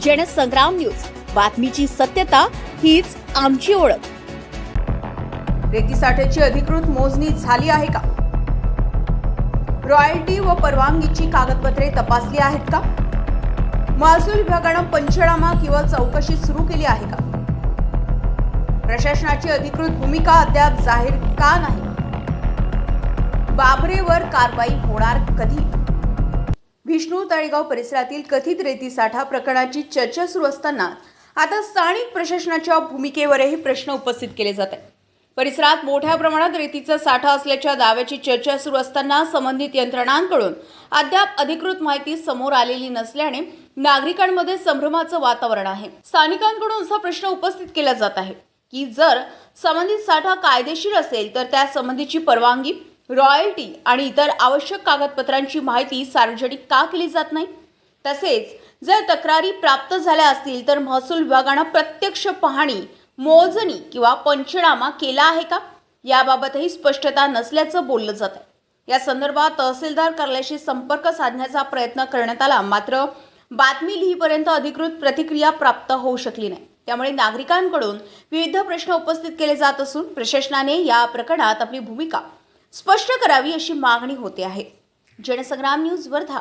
Jansangram news, बातमीची सत्यता हीच आमची ओळख। रेती साठ्याची अधिकृत मोजणी झाली आहे का? रॉयल्टी व परवानगीची कागदपत्रे तपासली आहेत का? महसूल विभागानं पंचनामा किंवा चौकशी सुरू केली आहे का? प्रशासनाची अधिकृत भूमिका अद्याप जाहीर का नाही? बाबरेवर कारवाई होणार कधी? विष्णू तळेगाव परिसरातील कथित रेती साठा प्रकरणाची चर्चा सुरू असताना आता स्थानिक प्रशासनाच्या भूमिकेवरही प्रश्न उपस्थित केले जात आहेत। परिसरात मोठ्या प्रमाणात रेतीचा साठा असल्याच्या दाव्याची चर्चा सुरू असताना संबंधित यंत्रणांकडून अद्याप अधिकृत माहिती समोर आलेली नसल्याने नागरिकांमध्ये संभ्रमाचं वातावरण आहे। स्थानिकांकडून असा प्रश्न उपस्थित केला जात आहे की जर संबंधित साठा कायदेशीर असेल तर त्या संबंधीची परवानगी, रॉयल्टी आणि इतर आवश्यक कागदपत्रांची माहिती सार्वजनिक का केली जात नाही? तसेच जर तक्रारी प्राप्त झाल्या असतील तर महसूल विभागानं प्रत्यक्ष पाहणी, मोजणी किंवा पंचनामा केला आहे का? याबाबतही स्पष्टता नसल्याचं बोललं जात आहे। या संदर्भात तहसीलदार कार्यालयाशी संपर्क साधण्याचा प्रयत्न करण्यात आला, मात्र बातमी लिहीपर्यंत अधिकृत प्रतिक्रिया प्राप्त होऊ शकली नाही। त्यामुळे नागरिकांकडून विविध प्रश्न उपस्थित केले जात असून प्रशासनाने या प्रकरणात आपली भूमिका स्पष्ट करावी अशी मागणी होते आहे। जनसंग्राम न्यूज वर्धा।